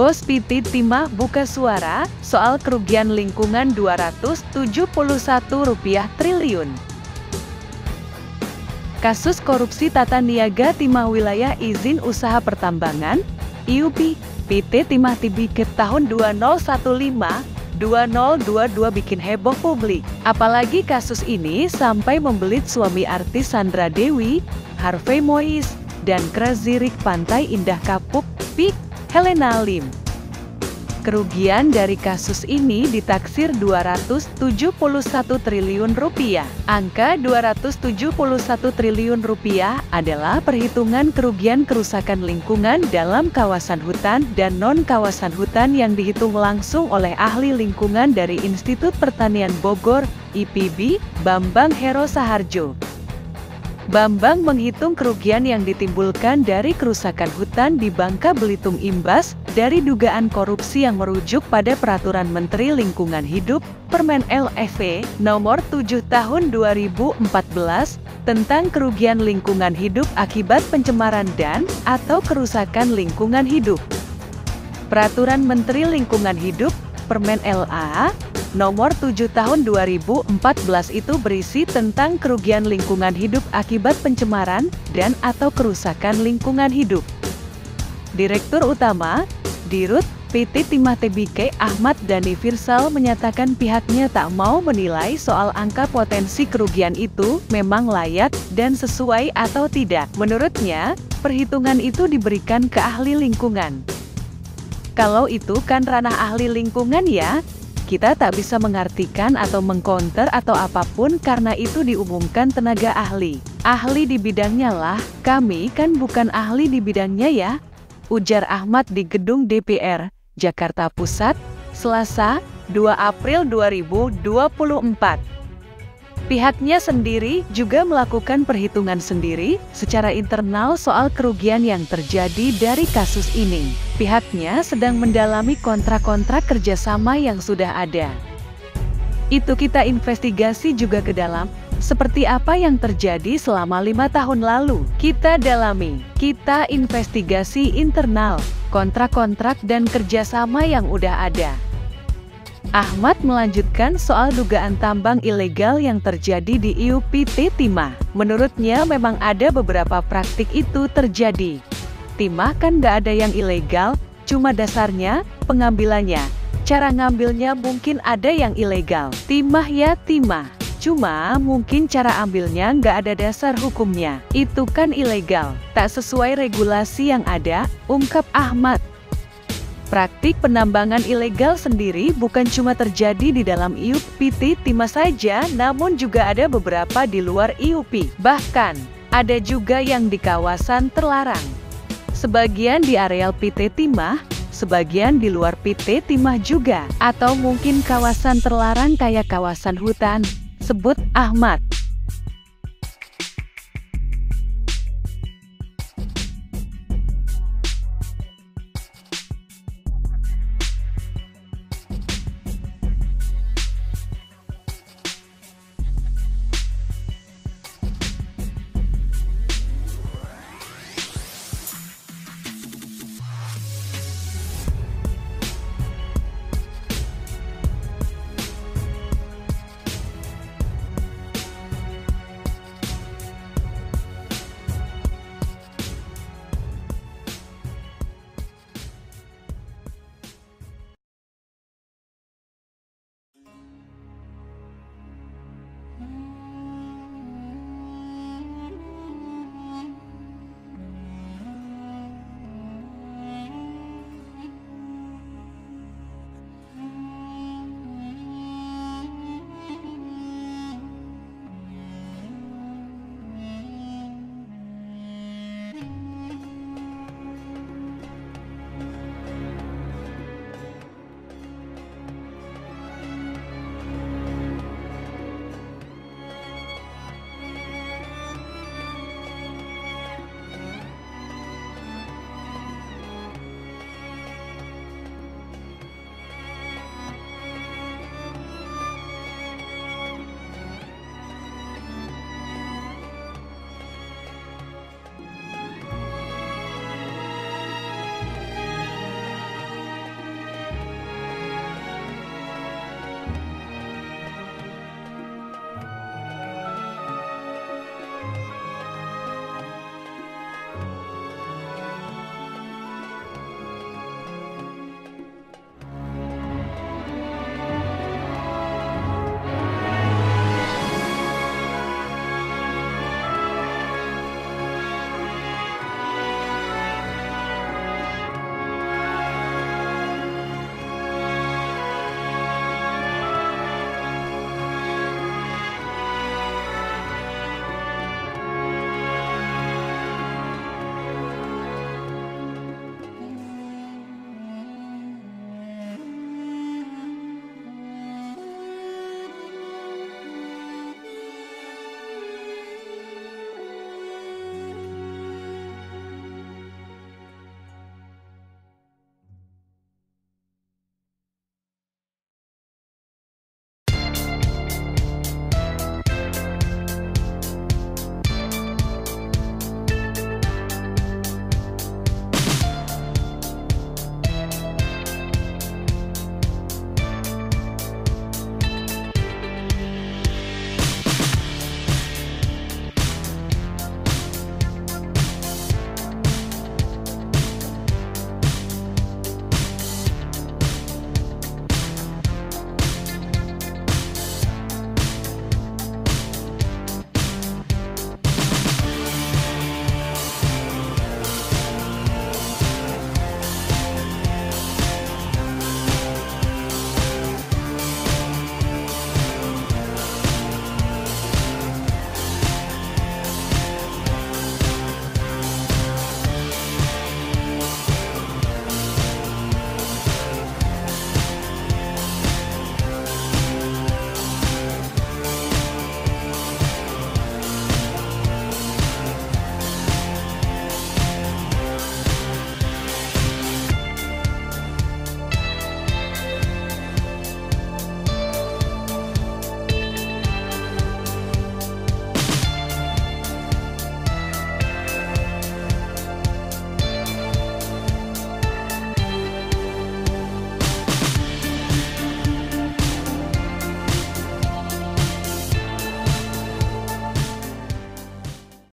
Bos PT Timah buka suara soal kerugian lingkungan Rp271 triliun. Kasus korupsi tata niaga Timah Wilayah Izin Usaha Pertambangan, IUP, PT Timah Tibikep tahun 2015-2022 bikin heboh publik. Apalagi kasus ini sampai membelit suami artis Sandra Dewi, Harvey Mois, dan Krazirik Pantai Indah Kapuk, Pik, Helena Lim. Kerugian dari kasus ini ditaksir Rp271 triliun. Angka Rp271 triliun adalah perhitungan kerugian kerusakan lingkungan dalam kawasan hutan dan non-kawasan hutan yang dihitung langsung oleh ahli lingkungan dari Institut Pertanian Bogor, IPB, Bambang Hero Saharjo. Bambang menghitung kerugian yang ditimbulkan dari kerusakan hutan di Bangka Belitung imbas dari dugaan korupsi yang merujuk pada Peraturan Menteri Lingkungan Hidup Permen LFV Nomor 7 Tahun 2014 tentang kerugian lingkungan hidup akibat pencemaran dan/atau kerusakan lingkungan hidup. Peraturan Menteri Lingkungan Hidup Permen LA Nomor 7 Tahun 2014 itu berisi tentang kerugian lingkungan hidup akibat pencemaran dan/atau kerusakan lingkungan hidup. Direktur Utama, Dirut, PT Timah Tbk Ahmad Dhani Firsal menyatakan pihaknya tak mau menilai soal angka potensi kerugian itu memang layak dan sesuai atau tidak. Menurutnya, perhitungan itu diberikan ke ahli lingkungan. Kalau itu kan ranah ahli lingkungan ya, kita tak bisa mengartikan atau mengcounter atau apapun karena itu diumumkan tenaga ahli. Ahli di bidangnya lah, kami kan bukan ahli di bidangnya ya, ujar Ahmad di Gedung DPR, Jakarta Pusat, Selasa, 2 April 2024. Pihaknya sendiri juga melakukan perhitungan sendiri secara internal soal kerugian yang terjadi dari kasus ini. Pihaknya sedang mendalami kontrak-kontrak kerjasama yang sudah ada. Itu kita investigasi juga ke dalam, seperti apa yang terjadi selama 5 tahun lalu. Kita dalami, kita investigasi internal, kontrak-kontrak dan kerjasama yang udah ada. Ahmad melanjutkan soal dugaan tambang ilegal yang terjadi di IUPT Timah. Menurutnya memang ada beberapa praktik itu terjadi. Timah kan nggak ada yang ilegal, cuma dasarnya, pengambilannya. Cara ngambilnya mungkin ada yang ilegal. Timah ya timah. Cuma mungkin cara ambilnya nggak ada dasar hukumnya. Itu kan ilegal, tak sesuai regulasi yang ada, ungkap Ahmad. Praktik penambangan ilegal sendiri bukan cuma terjadi di dalam IUPT Timah saja, namun juga ada beberapa di luar IUP. Bahkan, ada juga yang di kawasan terlarang. Sebagian di areal PT Timah, sebagian di luar PT Timah juga. Atau mungkin kawasan terlarang kayak kawasan hutan, sebut Ahmad.